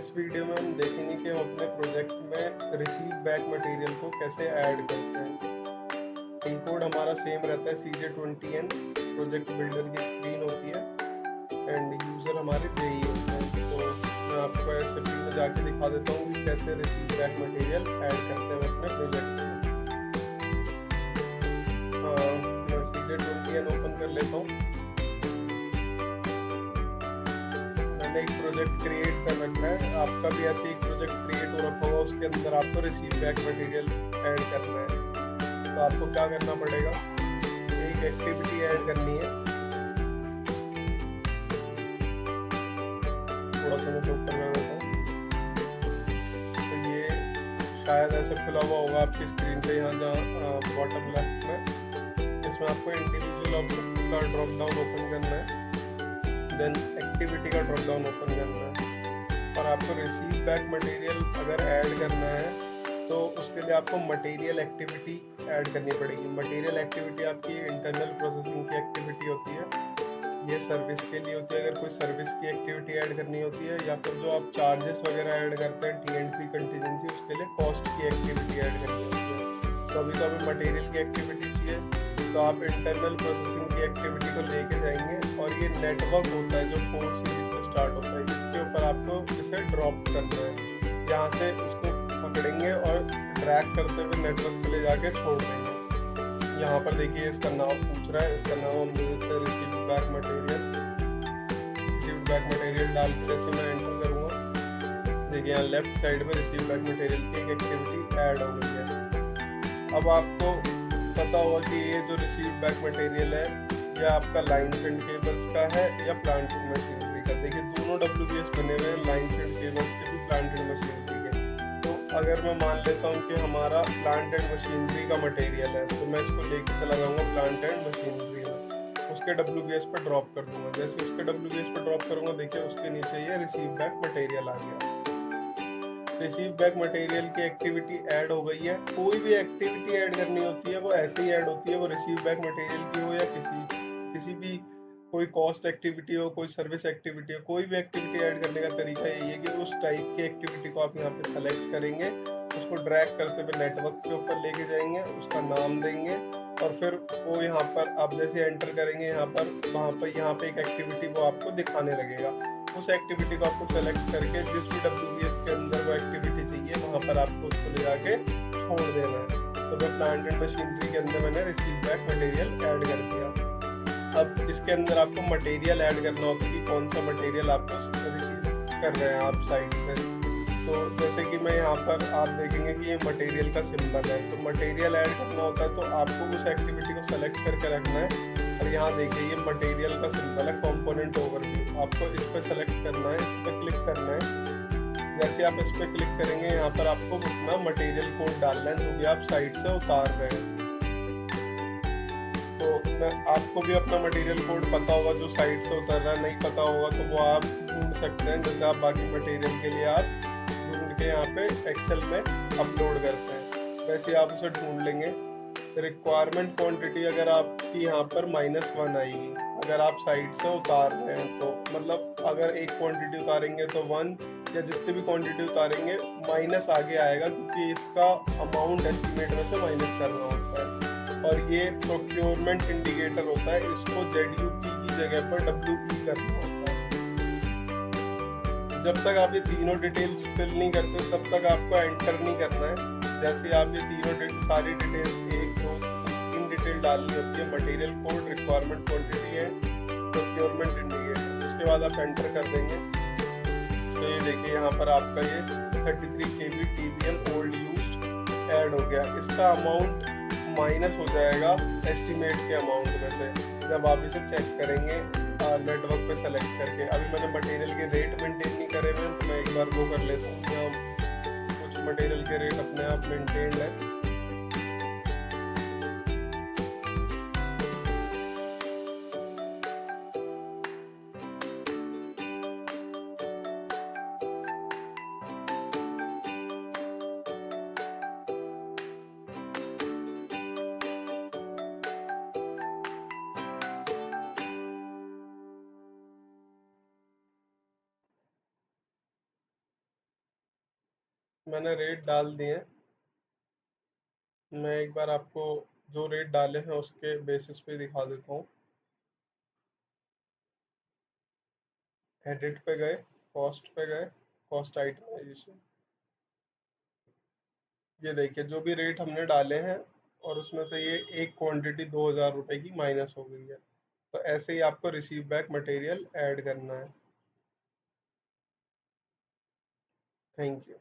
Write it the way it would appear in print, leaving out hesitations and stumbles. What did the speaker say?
इस वीडियो में हम देखेंगे कि हम अपने प्रोजेक्ट में रिसीव बैक मटेरियल को कैसे ऐड करते हैं। टी कोड हमारा सेम रहता है CJ20N, प्रोजेक्ट बिल्डर की स्क्रीन होती है एंड यूज़र हमारे जेई होते हैं। तो मैं आपको एसएपी में जाके दिखा देता हूँ कि कैसे रिसीव बैक मटेरियल ऐड करते हैं अपने प्रोजेक्ट में। मैं CJ20N ओपन कर लेता हूँ। मैंने एक प्रोजेक्ट क्रिएट कर रखा है, आपका भी ऐसे एक प्रोजेक्ट क्रिएट हो रखा होगा, उसके अंदर आपको रिसीव बैक मटेरियल ऐड करना है। तो आपको क्या करना पड़ेगा, एक एक्टिविटी ऐड करनी है। थोड़ा सा मैं ऊपर कर देता हूँ। तो ये शायद ऐसे खुला हुआ होगा आपकी स्क्रीन पे, यहाँ जहाँ बॉटम लेफ्ट में, इसमें आपको इंडिविजुअल ऑब्जेक्ट का ड्रॉप डाउन ओपन करना है, देन एक्टिविटी का ड्रॉप डाउन ओपन करना है। और आपको रिसीव बैक मटेरियल अगर ऐड करना है तो उसके लिए आपको मटेरियल एक्टिविटी ऐड करनी पड़ेगी। मटेरियल एक्टिविटी आपकी इंटरनल प्रोसेसिंग की एक्टिविटी होती है, ये सर्विस के लिए होती है। अगर कोई सर्विस की एक्टिविटी ऐड करनी होती है या फिर जो आप चार्जेस वगैरह ऐड करते हैं T&P कंटीजेंसी, उसके लिए कॉस्ट की एक्टिविटी ऐड करनी होती है। तो अभी मटेरियल की एक्टिविटी चाहिए, तो आप इंटरनल प्रोसेसिंग की एक्टिविटी को लेके जाएंगे और ये नेटवर्क होता है जो 4 सीरीज से स्टार्ट होता है, इसके ऊपर आपको इसे ड्रॉप करना है। यहाँ से इसको पकड़ेंगे और ड्रैग करते हुए नेटवर्क पे ले जाके छोड़ देंगे। यहाँ पर देखिए इसका नाम पूछ रहा है, इसका नाम हम दे देते हैं receive back material. Receive back material डाल के जैसे मैं एंटर करूँगा, देखिए यहाँ लेफ्ट साइड में रिसीव बैक मटेरियल की एक एक्टिविटी ऐड हो गई है। अब आपको पता होगा कि ये जो रिसीव बैक मटेरियल है ये आपका लाइन्स एंड केबल्स का है या प्लांट एंड मशीनरी का। देखिए दोनों WBS बने हुए हैं, लाइन्स एंड केबल्स के भी, प्लांट एंड मशीनरी के। तो अगर मैं मान लेता हूँ कि हमारा प्लांट एंड मशीनरी का मटेरियल है, तो मैं इसको लेके चला जाऊँगा प्लांट एंड मशीनरी में, उसके WBS पर ड्रॉप कर दूंगा। जैसे उसके WBS पर ड्रॉप करूँगा, देखिए उसके नीचे ये रिसीव बैक मटेरियल आ गया। रिसीव बैक मटेरियल की एक्टिविटी ऐड हो गई है। कोई भी एक्टिविटी ऐड करनी होती है वो ऐसे ही ऐड होती है, वो रिसीव बैक मटेरियल की हो या किसी भी कोई कॉस्ट एक्टिविटी हो, कोई सर्विस एक्टिविटी हो, कोई भी एक्टिविटी ऐड करने का तरीका यही है कि उस टाइप की एक्टिविटी को आप यहाँ पे सेलेक्ट करेंगे, उसको ड्रैग करते हुए नेटवर्क के ऊपर लेके जाएंगे, उसका नाम देंगे और फिर वो यहाँ पर आप जैसे एंटर करेंगे यहाँ पे एक एक्टिविटी वो आपको दिखाने लगेगा। उस एक्टिविटी को आपको सेलेक्ट करके जिस भी WBS के अंदर वो एक्टिविटी चाहिए वहाँ पर आपको उसको ले जाके छोड़ देना है। तो मैं प्लांट एंड मशीनरी के अंदर मैंने रिसीव बैक मटेरियल ऐड कर दिया। अब इसके अंदर आपको मटेरियल ऐड करना होता है कि कौन सा मटेरियल आपको रिसीव कर रहे हैं आप साइट से। तो जैसे कि मैं यहाँ पर आप देखेंगे कि ये मटेरियल का सिंबल है, तो मटेरियल ऐड करना होता है तो आपको उस एक्टिविटी को सेलेक्ट करके रखना है। और यहाँ देखिए ये मटेरियल का सिंबल है, कंपोनेंट ओवरव्यू, आपको इस पर सेलेक्ट करना है, इस पर क्लिक करना है। जैसे आप इस पर क्लिक करेंगे यहाँ पर आपको अपना मटेरियल कोड डालना है जो भी आप साइट से उतार रहे हैं। तो आपको भी अपना मटेरियल कोड पता होगा, जो साइट से उतर रहा है नहीं पता होगा तो वो आप ढूंढ सकते हैं। जैसे आप बाकी मटेरियल के लिए आप ढूंढ के यहाँ पे एक्सेल में अपलोड करते हैं, वैसे आप उसे ढूंढ लेंगे। रिक्वायरमेंट क्वांटिटी अगर आपकी यहाँ पर -1 आएगी, अगर आप साइट से उतार रहे हैं तो मतलब अगर एक क्वांटिटी उतारेंगे तो 1 या जितनी भी क्वांटिटी उतारेंगे माइनस आगे आएगा, क्योंकि इसका अमाउंट एस्टिमेट में से माइनस करना होता है। और ये प्रोक्योरमेंट इंडिकेटर होता है, इसको ZUP की जगह पर WE करना होता है। जब तक आप ये तीनों डिटेल्स फिल नहीं करते तब तक आपको एंटर नहीं करना है। जैसे आप ये तीनों सारी डिटेल्स 1 2 3 डिटेल डालनी होती है, मटेरियल कोड, रिक्वायरमेंट क्वांटिटी है, प्रोक्योरमेंट इंडिकेटर, उसके बाद आप एंटर कर देंगे। तो ये देखिए यहाँ पर आपका ये 33 KB TBM old used add हो गया। इसका अमाउंट माइनस हो जाएगा एस्टिमेट के अमाउंट में से जब आप इसे चेक करेंगे नेटवर्क पे सेलेक्ट करके। अभी मैंने मटेरियल के रेट मेंटेन नहीं करे हुए हैं, तो मैं एक बार वो कर लेता हूँ। कुछ मटेरियल के रेट अपने आप मेंटेन्ड है। मैंने रेट डाल दिए। मैं एक बार आपको जो रेट डाले हैं उसके बेसिस पे दिखा देता हूँ। एडिट पे गए, कॉस्ट पे गए, कॉस्ट आइटमाइजेशन, ये देखिए जो भी रेट हमने डाले हैं, और उसमें से ये एक क्वांटिटी 2000 रुपये की माइनस हो गई है। तो ऐसे ही आपको रिसीव बैक मटेरियल ऐड करना है। Thank you.